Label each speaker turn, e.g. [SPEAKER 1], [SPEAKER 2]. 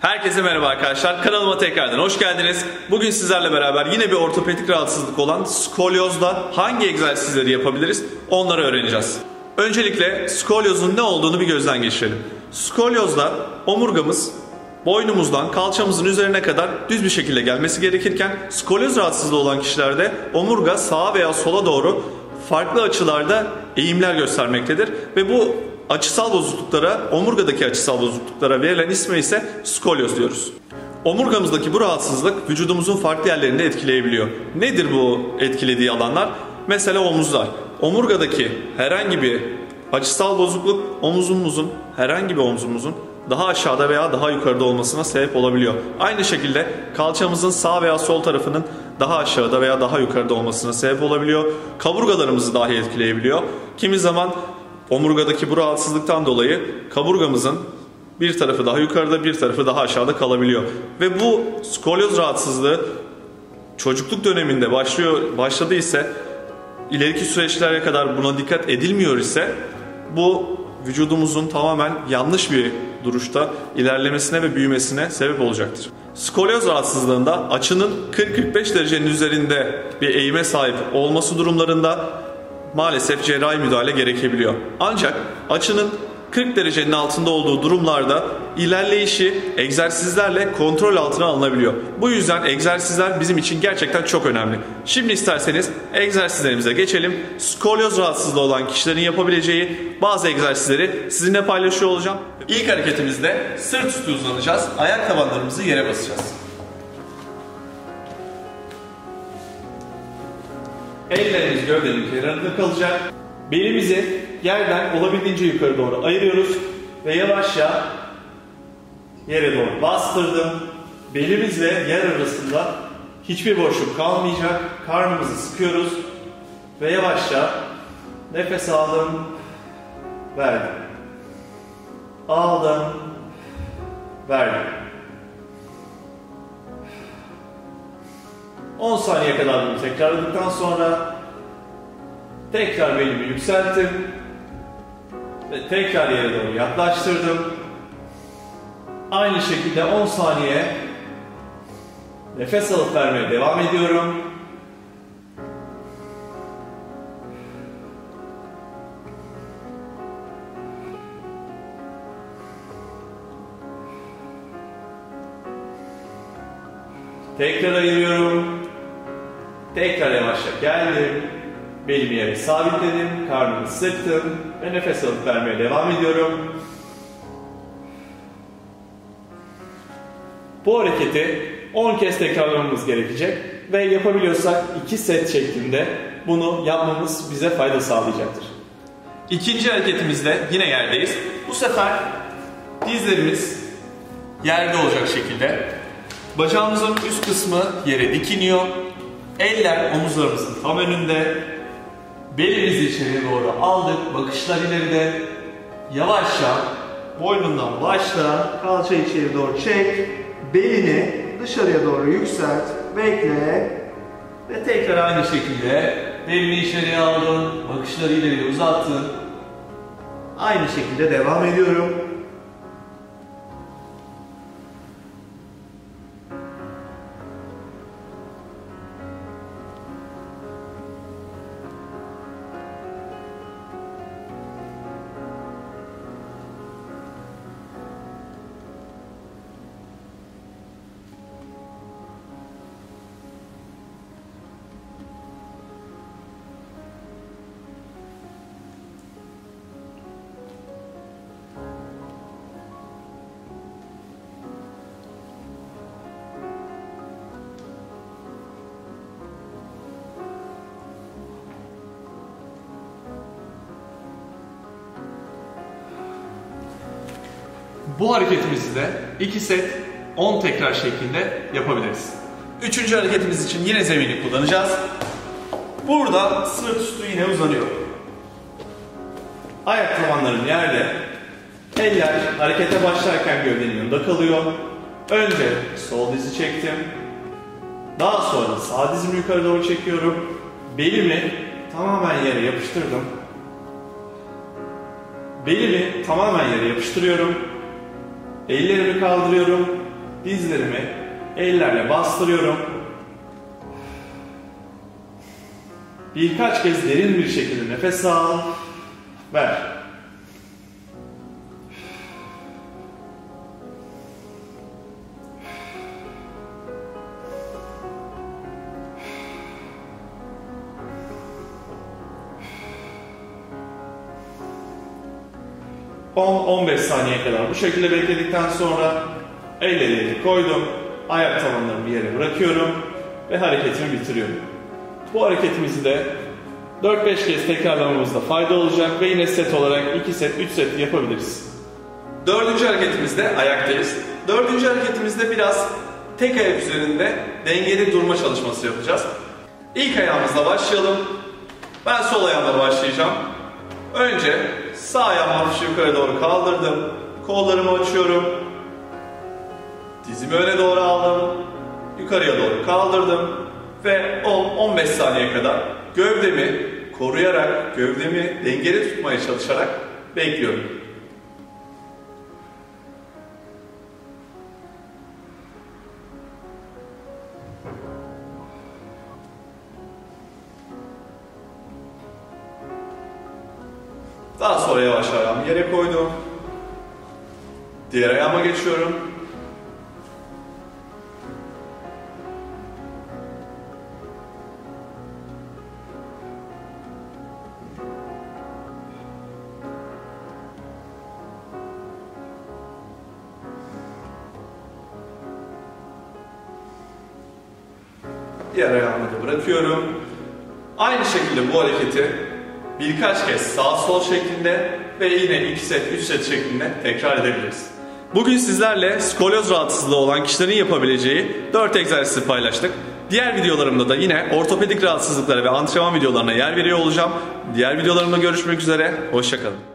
[SPEAKER 1] Herkese merhaba arkadaşlar. Kanalıma tekrardan hoş geldiniz. Bugün sizlerle beraber yine bir ortopedik rahatsızlık olan skolyozda hangi egzersizleri yapabiliriz onları öğreneceğiz. Öncelikle skolyozun ne olduğunu bir gözden geçirelim. Skolyozda omurgamız boynumuzdan kalçamızın üzerine kadar düz bir şekilde gelmesi gerekirken skolyoz rahatsızlığı olan kişilerde omurga sağa veya sola doğru farklı açılarda eğimler göstermektedir ve bu açısal bozukluklara, omurgadaki açısal bozukluklara verilen isme ise skolyoz diyoruz. Omurgamızdaki bu rahatsızlık vücudumuzun farklı yerlerinde etkileyebiliyor. Nedir bu etkilediği alanlar? Mesela omuzlar. Omurgadaki herhangi bir açısal bozukluk herhangi bir omzumuzun daha aşağıda veya daha yukarıda olmasına sebep olabiliyor. Aynı şekilde kalçamızın sağ veya sol tarafının daha aşağıda veya daha yukarıda olmasına sebep olabiliyor. Kaburgalarımızı dahi etkileyebiliyor. Kimi zaman omurgadaki bu rahatsızlıktan dolayı kaburgamızın bir tarafı daha yukarıda, bir tarafı daha aşağıda kalabiliyor. Ve bu skolyoz rahatsızlığı çocukluk döneminde başladı ise, ileriki süreçlere kadar buna dikkat edilmiyor ise bu vücudumuzun tamamen yanlış bir duruşta ilerlemesine ve büyümesine sebep olacaktır. Skolyoz rahatsızlığında açının 40-45 derecenin üzerinde bir eğime sahip olması durumlarında maalesef cerrahi müdahale gerekebiliyor. Ancak açının 40 derecenin altında olduğu durumlarda ilerleyişi egzersizlerle kontrol altına alınabiliyor. Bu yüzden egzersizler bizim için gerçekten çok önemli. Şimdi isterseniz egzersizlerimize geçelim. Skolyoz rahatsızlığı olan kişilerin yapabileceği bazı egzersizleri sizinle paylaşıyor olacağım. İlk hareketimizde sırt üstü uzanacağız. Ayak tabanlarımızı yere basacağız. Ellerimiz gövdenin kenarında kalacak. Belimizi yerden olabildiğince yukarı doğru ayırıyoruz ve yavaşça yere doğru bastırdım. Belimizle yer arasında hiçbir boşluk kalmayacak. Karnımızı sıkıyoruz ve yavaşça nefes aldım, verdim. Aldım, verdim. 10 saniye kadar bunu tekrarladıktan sonra tekrar belimi yükselttim ve tekrar yere doğru yaklaştırdım. Aynı şekilde 10 saniye nefes alıp vermeye devam ediyorum. Tekrar ayırıyorum. Tekrar yavaşça geldim. Belimi yere sabitledim. Karnımı sıktım. Ve nefes alıp vermeye devam ediyorum. Bu hareketi 10 kez tekrarlamamız gerekecek. Ve yapabiliyorsak 2 set şeklinde bunu yapmamız bize fayda sağlayacaktır. İkinci hareketimizde yine yerdeyiz. Bu sefer dizlerimiz yerde olacak şekilde. Bacağımızın üst kısmı yere dikiniyor. Eller omuzlarımızın tam önünde. Belimizi içeriye doğru aldık. Bakışlar ileride. Yavaşça boynundan başla. Kalça içeri doğru çek. Belini dışarıya doğru yükselt. Bekle. Ve tekrar aynı şekilde belini içeriye aldın. Bakışları ileriye uzattın. Aynı şekilde devam ediyorum. Bu hareketimizi de 2 set 10 tekrar şeklinde yapabiliriz. Üçüncü hareketimiz için yine zemini kullanacağız. Burada sırt üstü yine uzanıyor. Ayak tabanlarım yerde. Eller harekete başlarken gövdenin yanında kalıyor. Önce sol dizi çektim. Daha sonra sağ dizimi yukarı doğru çekiyorum. Belimi tamamen yere yapıştırdım. Belimi tamamen yere yapıştırıyorum. Ellerimi kaldırıyorum dizlerimi ellerle bastırıyorum. Birkaç kez derin bir şekilde nefes al, ver. ...10-15 saniye kadar bu şekilde bekledikten sonra ellerimi koydum, ayak tabanlarımı yere bırakıyorum ve hareketimi bitiriyorum. Bu hareketimizi de 4-5 kez tekrarlamamızda fayda olacak ve yine set olarak 2 set, 3 set yapabiliriz. Dördüncü hareketimizde ayaktayız. Dördüncü hareketimizde biraz tek ayak üzerinde dengeli durma çalışması yapacağız. İlk ayağımızla başlayalım. Ben sol ayağımla başlayacağım. Önce sağ ayağımı hafifçe yukarı doğru kaldırdım. Kollarımı açıyorum. Dizimi öne doğru aldım. Yukarıya doğru kaldırdım. Ve 10-15 saniye kadar gövdemi koruyarak, gövdemi dengeli tutmaya çalışarak bekliyorum. Daha sonra yavaş ayağımı yere koydum. Diğer ayağıma geçiyorum. Diğer ayağımı da bırakıyorum. Aynı şekilde bu hareketi birkaç kez sağ sol şeklinde ve yine 2 set 3 set şeklinde tekrar edebiliriz. Bugün sizlerle skolyoz rahatsızlığı olan kişilerin yapabileceği 4 egzersizi paylaştık. Diğer videolarımda da yine ortopedik rahatsızlıklara ve antrenman videolarına yer veriyor olacağım. Diğer videolarımda görüşmek üzere. Hoşça kalın.